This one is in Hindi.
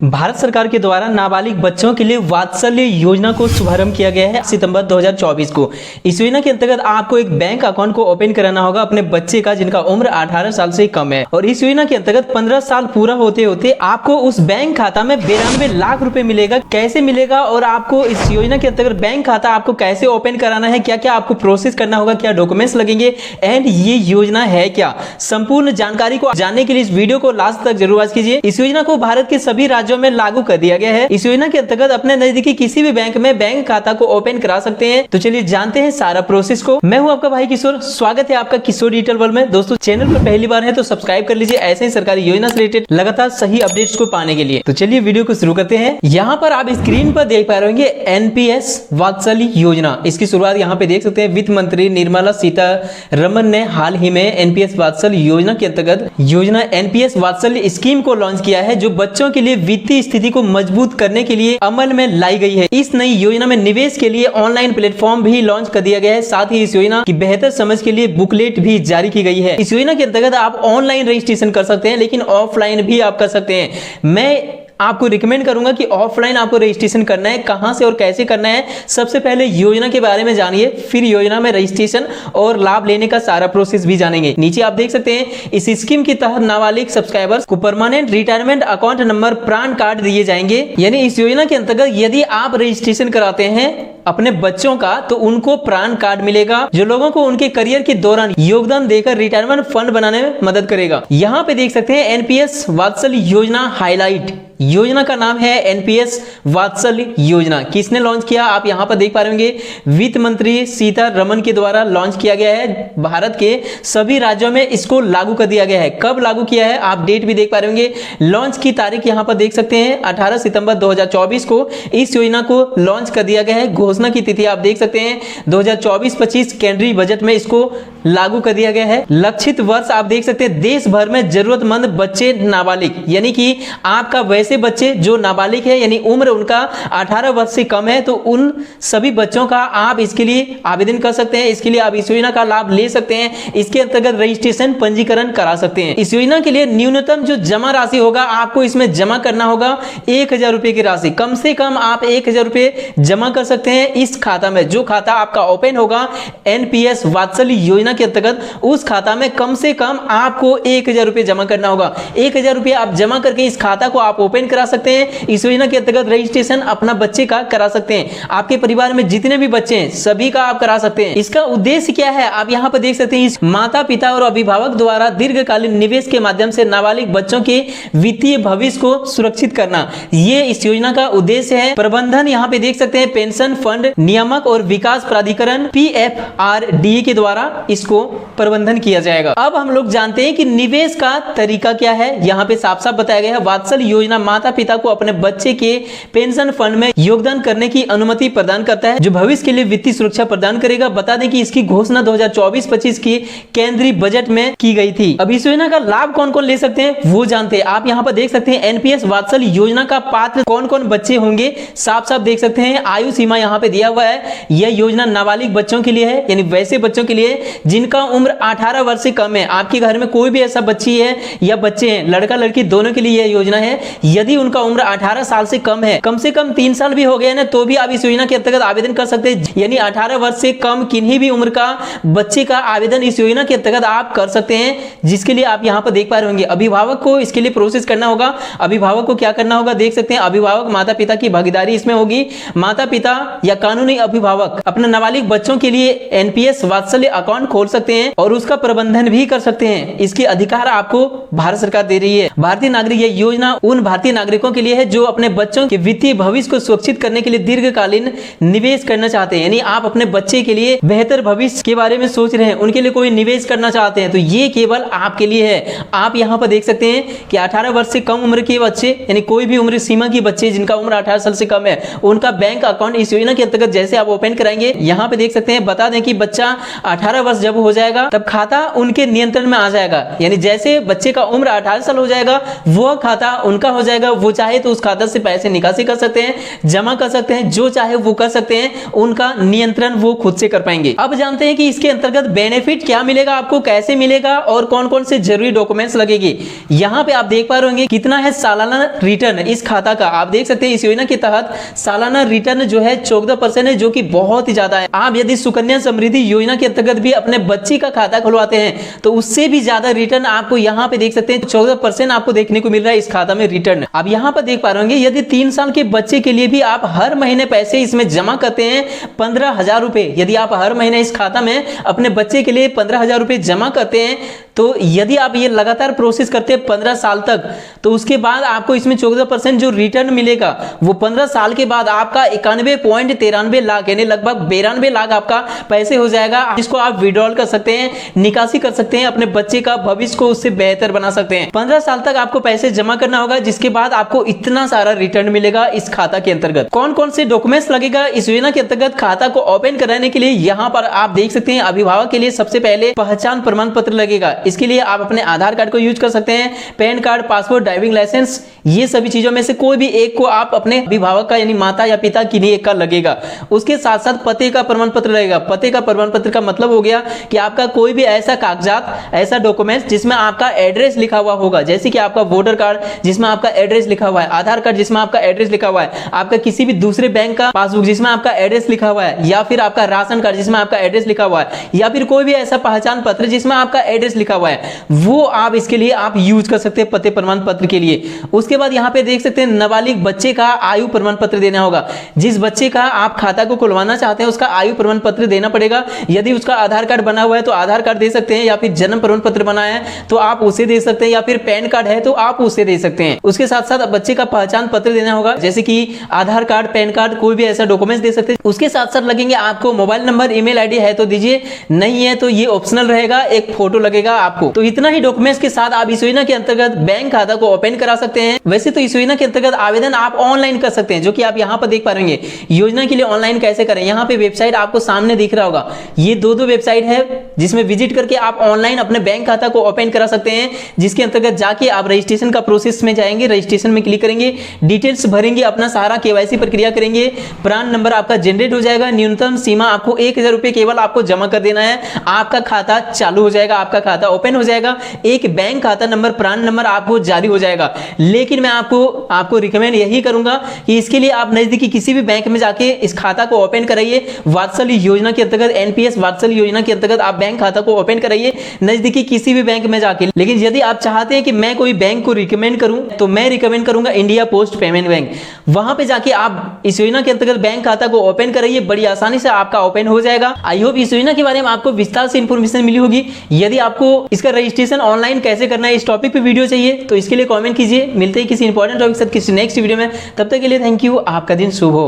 भारत सरकार के द्वारा नाबालिग बच्चों के लिए वात्सल्य योजना को शुभारंभ किया गया है सितंबर 2024 को। इस योजना के अंतर्गत आपको एक बैंक अकाउंट को ओपन कराना होगा अपने बच्चे का जिनका उम्र 18 साल से कम है। और इस योजना के अंतर्गत 15 साल पूरा होते होते आपको उस बैंक खाता में 92 लाख रुपए मिलेगा। कैसे मिलेगा और आपको इस योजना के अंतर्गत बैंक खाता आपको कैसे ओपन कराना है, क्या क्या आपको प्रोसेस करना होगा, क्या डॉक्यूमेंट्स लगेंगे एंड ये योजना है क्या, संपूर्ण जानकारी को जानने के लिए इस वीडियो को लास्ट तक जरूर वॉच कीजिए। इस योजना को भारत के सभी राज्यों में लागू कर दिया गया है। इस योजना के अंतर्गत अपने नजदीकी किसी भी बैंक में बैंक खाता को ओपन करा सकते हैं। तो चलिए जानते हैं सारा प्रोसेस को। मैं हूं आपका भाई किशोर, स्वागत है आपका किशोर डिजिटल वर्ल्ड में। दोस्तों चैनल पर पहली बार है तो सब्सक्राइब कर लीजिए ऐसे ही सरकारी योजना से रिलेटेड लगातार सही अपडेट्स को पाने के लिए। तो चलिए वीडियो को शुरू करते हैं। यहाँ पर आप स्क्रीन पर देख पा रहे होंगे एनपीएस वात्सल्य योजना। इसकी शुरुआत यहाँ पे देख सकते हैं वित्त मंत्री निर्मला सीतारमण ने हाल ही में एनपीएस वात्सल्य योजना के अंतर्गत योजना एनपीएस वात्सल्य स्कीम को लॉन्च किया है, जो बच्चों के लिए वित्तीय स्थिति को मजबूत करने के लिए अमल में लाई गई है। इस नई योजना में निवेश के लिए ऑनलाइन प्लेटफॉर्म भी लॉन्च कर दिया गया है। साथ ही इस योजना की बेहतर समझ के लिए बुकलेट भी जारी की गई है। इस योजना के अंतर्गत आप ऑनलाइन रजिस्ट्रेशन कर सकते हैं, लेकिन ऑफलाइन भी आप कर सकते हैं। मैं आपको रिकमेंड करूंगा कि ऑफलाइन आपको रजिस्ट्रेशन करना है। कहां से और कैसे करना है, सबसे पहले योजना के बारे में जानिए, फिर योजना में रजिस्ट्रेशन और लाभ लेने का सारा प्रोसेस भी जानेंगे। नीचे आप देख सकते हैं इस स्कीम के तहत नाबालिग सब्सक्राइबर्स को परमानेंट रिटायरमेंट अकाउंट नंबर प्राण कार्ड दिए जाएंगे। यानी इस योजना के अंतर्गत यदि आप रजिस्ट्रेशन कराते हैं अपने बच्चों का तो उनको प्राण कार्ड मिलेगा, जो लोगों को उनके करियर के दौरान योगदान देकर रिटायरमेंट फंड बनाने में मदद करेगा। यहाँ पे देख सकते हैं एनपीएस वात्सल्य योजना हाईलाइट। योजना का नाम है एनपीएस वात्सल्य योजना। किसने लॉन्च किया आप यहाँ पर देख पा रहे होंगे, वित्त मंत्री सीतारमण के द्वारा लॉन्च किया गया है। भारत के सभी राज्यों में इसको लागू कर दिया गया है। कब लागू किया है आप डेट भी देख पा रहे होंगे। लॉन्च की तारीख यहाँ पर देख सकते हैं 18 सितंबर 2024 को इस योजना को लॉन्च कर दिया गया है। घोषणा की तिथि आप देख सकते हैं 2024-25 केंद्रीय बजट में इसको लागू कर दिया गया है। लक्षित वर्ष आप देख सकते हैं देश भर में जरूरतमंद बच्चे नाबालिग, यानी कि आपका वैसे बच्चे जो नाबालिग है यानी उम्र उनका 18 वर्ष से कम है, तो उन सभी बच्चों का आप इसके लिए आवेदन कर सकते हैं। इसके लिए आप इस योजना का लाभ ले सकते हैं। इसके अंतर्गत रजिस्ट्रेशन पंजीकरण करा सकते हैं। इस योजना के लिए न्यूनतम जो जमा राशि होगा आपको इसमें जमा करना होगा 1000 रुपए की राशि। कम से कम आप 1000 रुपए जमा कर सकते हैं इस खाता में। जो खाता आपका ओपन होगा एनपीएस वात्सल्य योजना के अंतर्गत, उस खाता में कम से कम आपको 1000 रुपए जमा करना होगा। 1000 रुपए आप जमा करके इस खाता को आप ओपन करा सकते हैं। इस योजना के अंतर्गत रजिस्ट्रेशन अपना बच्चे का करा सकते हैं। आपके परिवार में जितने भी बच्चे हैं सभी का आप करा सकते हैं। इसका उद्देश्य क्या है आप यहाँ पर देख सकते हैं। इस माता पिता और अभिभावक द्वारा दीर्घकालीन निवेश के माध्यम से नाबालिग बच्चों के वित्तीय भविष्य को सुरक्षित करना, ये इस योजना का उद्देश्य है। प्रबंधन यहाँ पे देख सकते हैं पेंशन फंड नियामक और विकास प्राधिकरण PFRDA के द्वारा इसको प्रबंधन किया जाएगा। अब हम लोग जानते हैं कि निवेश का तरीका क्या है। यहाँ पे साफ साफ बताया गया है वात्सल्य योजना माता पिता को अपने बच्चे के पेंशन फंड में योगदान करने की अनुमति प्रदान करता है, जो भविष्य के लिए वित्तीय सुरक्षा प्रदान करेगा। बता दें कि इसकी घोषणा 2024-25 की केंद्रीय बजट में की गई थी। अब इस योजना का लाभ कौन कौन ले सकते हैं वो जानते हैं। आप यहाँ पर देख सकते हैं एनपीएस वात्सल्य योजना का पात्र कौन कौन बच्चे होंगे, साफ साफ देख सकते हैं। आयु सीमा यहाँ पे दिया हुआ है। यह योजना नाबालिग बच्चों के लिए है, यानी वैसे बच्चों के लिए जिनका उम्र 18 वर्ष से कम है। आपके घर में कोई भी ऐसा बच्ची है या बच्चे हैं, लड़का लड़की दोनों के लिए यह योजना है। यदि उनका उम्र 18 साल से कम है, कम से कम 3 साल भी हो गए ना, तो भी आप इस योजना के अंतर्गत आवेदन कर सकते हैं। यानी 18 वर्ष से कम किन्हीं भी उम्र का बच्चे का आवेदन इस योजना के अंतर्गत आप कर सकते हैं, जिसके लिए आप यहाँ पर देख पा रहे होंगे अभिभावक को इसके लिए प्रोसेस करना होगा। अभिभावक को क्या करना होगा देख सकते हैं। अभिभावक माता पिता की भागीदारी इसमें होगी। माता पिता या कानूनी अभिभावक अपने नाबालिग बच्चों के लिए एनपीएस वात्सल्य अकाउंट खोल सकते हैं और उसका प्रबंधन भी कर सकते हैं। इसके अधिकार आपको भारत सरकार दे रही है। भारतीय नागरिक यह योजना उन भारतीय नागरिकों के लिए है जो अपने बच्चों के वित्तीय भविष्य को सुरक्षित करने के लिए दीर्घकालीन निवेश करना चाहते हैं। यानी आप अपने बच्चे के लिए बेहतर भविष्य के बारे में सोच रहे हैं, उनके लिए कोई निवेश करना चाहते हैं, तो ये केवल आपके लिए है। आप यहाँ पर देख सकते हैं कि 18 वर्ष से कम उम्र के बच्चे, यानी कोई भी उम्र सीमा के बच्चे जिनका उम्र 18 साल से कम है, उनका बैंक अकाउंट इस योजना के अंतर्गत जैसे आप ओपन कराएंगे, यहाँ पे देख सकते हैं, बता दें कि बच्चा 18 वर्ष जब हो जाएगा तब खाता उनके नियंत्रण में आ जाएगा। यानी जैसे बच्चे का उम्र 18 साल हो जाएगा वो खाता उनका हो जाएगा। वो चाहे तो उस खाता से पैसे निकासी कर सकते हैं, जमा कर सकते हैं, जो चाहे वो कर सकते हैं, उनका नियंत्रण वो खुद से कर पाएंगे। अब जानते हैं कि इसके अंतर्गत बेनिफिट क्या मिलेगा आपको, कैसे मिलेगा और कौन कौन से जरूरी डॉक्यूमेंट्स लगेंगे। यहाँ पे आप देख पा रहे होंगे कितना है सालाना रिटर्न इस खाता का। आप देख सकते हैं इस योजना के तहत सालाना रिटर्न जो है 14% है, जो कि बहुत ही ज्यादा है। आप यदि सुकन्या समृद्धि योजना के अंतर्गत भी अपने बच्चे का खाता खुलवाते हैं तो उससे भी ज्यादा रिटर्न आपको यहाँ पे देख सकते हैं 14% आपको देखने को मिल रहा है इस खाता में रिटर्न। अब यहाँ पर देख पा रहे होंगे यदि 3 साल के बच्चे के लिए भी आप हर महीने पैसे इसमें जमा करते हैं 15,000 रुपए, यदि आप हर महीने इस खाता में अपने बच्चे के लिए 15,000 रुपए जमा करते हैं, तो यदि आप ये लगातार प्रोसेस करते हैं 15 साल तक, तो उसके बाद आपको इसमें 14% जो रिटर्न मिलेगा वो 15 साल के बाद आपका 91.93 लाख यानी लगभग 92 लाख आपका पैसे हो जाएगा। इसको आप विड्रॉल कर सकते हैं, निकासी कर सकते हैं, अपने बच्चे का भविष्य को उससे बेहतर बना सकते हैं। 15 साल तक आपको पैसे जमा करना होगा, जिसके बाद आपको इतना सारा रिटर्न मिलेगा इस खाता के अंतर्गत। कौन कौन से डॉक्यूमेंट्स लगेगा इस योजना के अंतर्गत खाता को ओपन कराने के लिए, यहाँ पर आप देख सकते हैं अभिभावक के लिए सबसे पहले पहचान प्रमाण पत्र लगेगा। इसके लिए आप अपने आधार कार्ड को यूज कर सकते हैं, PAN card, passport, driving licence, ये सभी चीजों में से कोई भी एक को आप अपने अभिभावक का यानी माता या पिता किन्हीं एक का लगेगा। उसके साथ साथ पते का प्रमाण पत्र लगेगा। पते का प्रमाण पत्र का मतलब हो गया कि आपका कोई भी ऐसा कागजात, ऐसा डॉक्यूमेंट जिसमें आपका एड्रेस लिखा हुआ होगा, जैसे कि आपका वोटर कार्ड जिसमें आपका एड्रेस लिखा हुआ है, आधार कार्ड जिसमें आपका एड्रेस लिखा हुआ है, आपका किसी भी दूसरे बैंक का पासबुक जिसमें आपका एड्रेस लिखा हुआ है, या फिर आपका राशन कार्ड जिसमें आपका एड्रेस लिखा हुआ है, या फिर कोई भी ऐसा पहचान पत्र जिसमें आपका एड्रेस लिखा हुआ है, वो आप इसके लिए आप यूज कर सकते हैं पते प्रमाण पत्र के लिए। उसके बाद यहाँ पे देख सकते हैं नाबालिग बच्चे का आयु प्रमाण पत्र देना होगा। जिस बच्चे का आप खाता को खुलवाना चाहते हैं उसका आयु प्रमाण पत्र देना पड़ेगा। यदि उसका आधार कार्ड बना हुआ है तो आधार कार्ड दे सकते हैं, या फिर जन्म प्रमाण पत्र बना है तो आप उसे दे सकते हैं, या फिर पैन कार्ड है तो आप उसे दे सकते हैं। उसके साथ साथ बच्चे का पहचान पत्र देना होगा, जैसे कि आधार कार्ड, पैन कार्ड, कोई भी ऐसा डॉक्यूमेंट्स दे सकते हैं। उसके साथ साथ लगेंगे आपको मोबाइल नंबर, ईमेल आईडी है तो दीजिए, नहीं है तो ये ऑप्शनल रहेगा, एक फोटो लगेगा आपको। तो इतना ही डॉक्यूमेंट्स के साथ आप इस योजना के अंतर्गत बैंक खाता को ओपन करा सकते हैं। वैसे तो इस योजना के अंतर्गत आवेदन आप ऑनलाइन कर सकते हैं, जो कि आप यहाँ पर देख पा रहे हैं। योजना के लिए ऑनलाइन कैसे करें, यहाँ पे वेबसाइट आपको सामने दिख रहा होगा। ये दो वेबसाइट है जिसमें विजिट करके आप ऑनलाइन अपने बैंक खाता को ओपन करा सकते हैं, जिसके अंतर्गत जाके आप रजिस्ट्रेशन का प्रोसेस में जाएंगे, रजिस्ट्रेशन में क्लिक करेंगे, डिटेल्स भरेंगे, अपना सारा केवाईसी प्रक्रिया करेंगे, प्रान नंबर आपका जनरेट हो जाएगा। न्यूनतम सीमा आपको 1,000 रुपए केवल आपको जमा कर देना है, आपका खाता चालू हो जाएगा, आपका खाता ओपन हो जाएगा, एक बैंक खाता नंबर, प्रान नंबर आपको जारी हो जाएगा। लेकिन मैं आपको रिकमेंड यही करूंगा कि इसके लिए आप नजदीकी किसी भी बैंक में जाके इस खाता को ओपन कराइए। वात्सल्य योजना के अंतर्गत, एनपीएस वात्सल्य योजना के अंतर्गत आप बैंक खाता को ओपन कराइए नजदीकी किसी भी बैंक में जाके। लेकिन यदि आप चाहते हैं कि मैं कोई बैंक को रिकमेंड करूं तो मैं रिकमेंड करूंगा इंडिया पोस्ट पेमेंट बैंक। वहां पे जाके आप इस योजना के अंतर्गत बैंक खाता को ओपन कराइए, बड़ी आसानी से आपका ओपन हो जाएगा। आई होप इस योजना के बारे में आपको विस्तार से इंफॉर्मेशन मिली होगी। यदि आपको इसका रजिस्ट्रेशन ऑनलाइन कैसे करना है इस टॉपिक पे वीडियो चाहिए तो इसके लिए कमेंट कीजिए। मिलते हैं किसी इंपॉर्टेंट टॉपिक के साथ किसी नेक्स्ट वीडियो में, तब तक के लिए थैंक यू। आपका दिन शुभ हो।